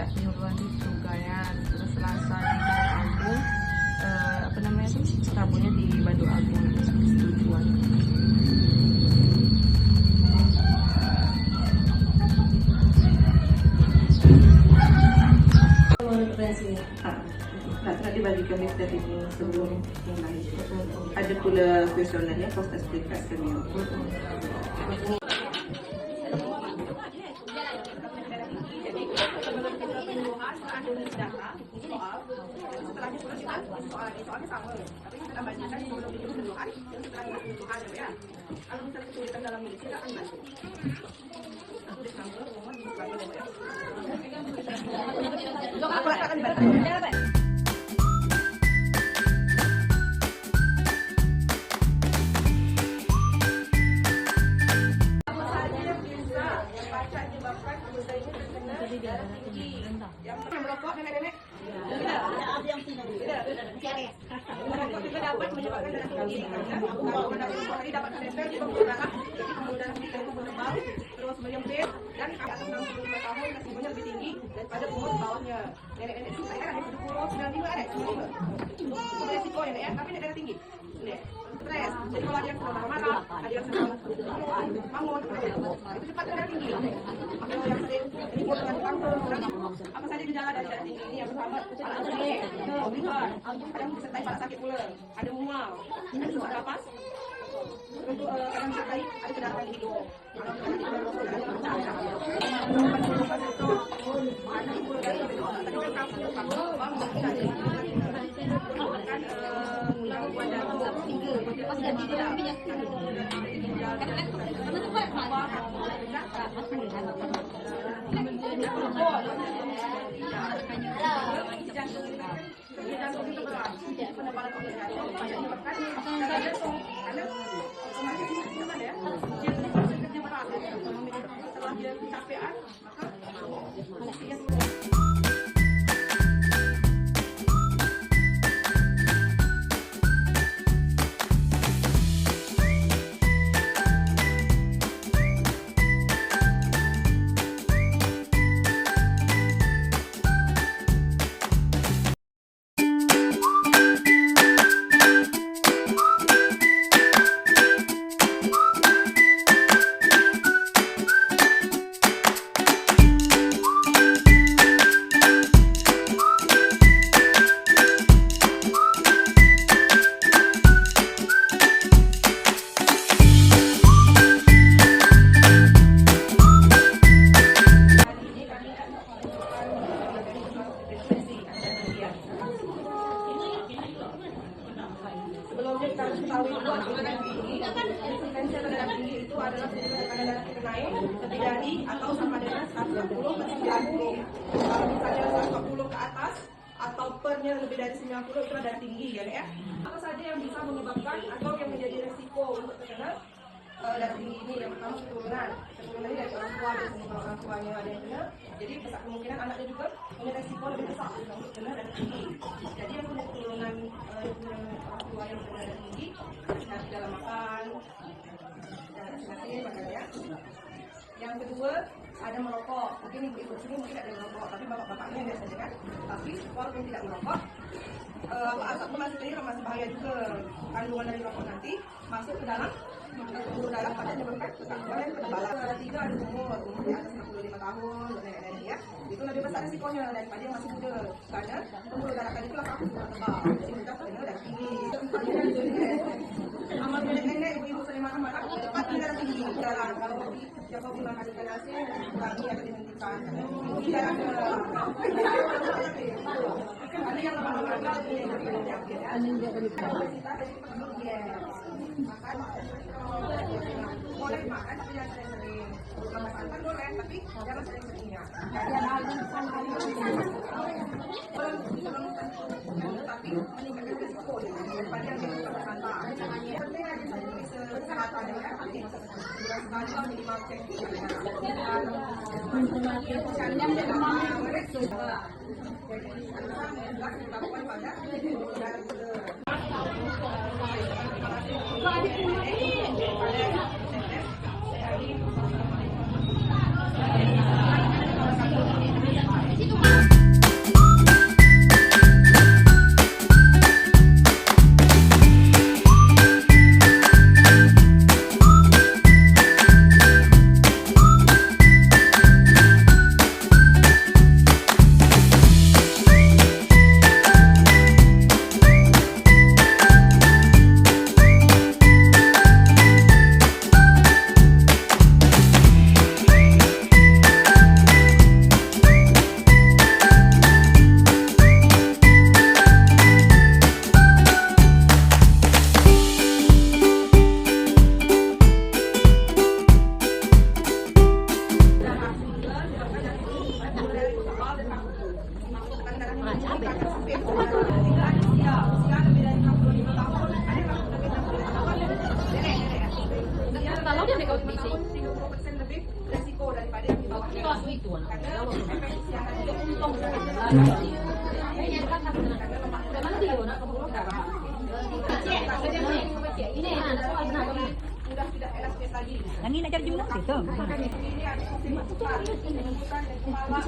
tidak penyuluhan di Sugayan, terus Selasa di Bandung Agung, Rabunya di Bandung Agung tujuan. Nak dibagikan dari ini sebelum yang lain. Ada pula kuesionernya, post explikas kami. Soalnya sama, tapi kita bandingkan sebelum itu keseluruhan dan setelah itu keseluruhan ya. Kalau misalnya kesulitan dalam ini kita akan bantu. Aku disambung ngomong di sebelah ini ya. Aku akan bantu. Yang merokok nenek-nenek yang merokok juga dapat menyebabkan darah tinggi karena kalau dapat kanker di pembuluh darah, jadi pembuluh darah kita itu berkembang terus menyempit dan ke atas 65 tahun resikonya lebih tinggi daripada umur di bawahnya. Nenek-nenek itu saya kan ada 70, 95 ada 95 itu resiko ya, tapi darah tinggi stres. Jadi kalau ada yang sedang marah, ada yang sedang bangun, itu cepat darah tinggi. Kalau yang sering ribut dengan kanker, apa saja gejala dari darah tinggi ini yang pertama kepala sakit, obligar, ada yang disertai kepala sakit pula, ada mual, ada sesak napas, terus kadang disertai ada kedarahan di hidung, setelah dia kecapean maka sebelumnya kita harus ketahui itu anak darah tinggi. Intensitas darah tinggi itu adalah tekanan darah kita naik lebih dari atau sama dengan 140 per 90. Kalau misalnya 140 ke atas atau pernya lebih dari 90 itu darah tinggi ya. Apa saja yang bisa menyebabkan atau yang menjadi resiko untuk terkena darah tinggi ini? Yang pertama keturunan ini dari orang tua, dari semua orang tuanya ada yang kena, jadi besar kemungkinan anaknya juga punya resiko lebih besar untuk kena darah tinggi. Jadi yang punya keturunan orang tua yang kena darah tinggi dari dalam makan dan makanya. Yang kedua ada merokok. Mungkin ibu-ibu sini mungkin ada merokok, tapi bapak-bapaknya biasanya kan. Tapi walaupun tidak merokok, asapnya masih clear, masih bahaya juga. Kandungan dari rokok nanti masuk ke dalam pembuluh darah pada menyebabkan gangguan dan ketebalan. Tiga ada umur di atas 65 tahun nenek-nenek ya. Itu lebih besar risikonya daripada yang masih muda. Karena pembuluh darah tadi itu lah kaku tebal. Jadi kita kena darah tinggi. Amal nenek-nenek, ibu-ibu sering marah-marah, mati darah tinggi. Kalau siapa bilang ada nasi, kami akan dihentikan. Tidak ada. Ada yang lama-lama boleh makan tapi jangan sering-sering. Makan santan boleh tapi jangan sering-seringnya. Tapi meningkatkan risiko daripada yang makan santan. Penting aja kesehatan ya. Bulan sekali minimal cek. Kalian jangan mereka. Jadi dilakukan pada darah Oke, jika ada usia lebih dari 65 tahun, ada yang lebih dari 65 tahun, nenek ya. Kalau dia dekat di 30% lebih resiko daripada yang di bawahnya. Karena efek usia tadi untung sudah tidak elastis lagi. Yang ini nak cari jumlah situ. Makanya ini harus dimasukkan, menyembuhkan dari kepala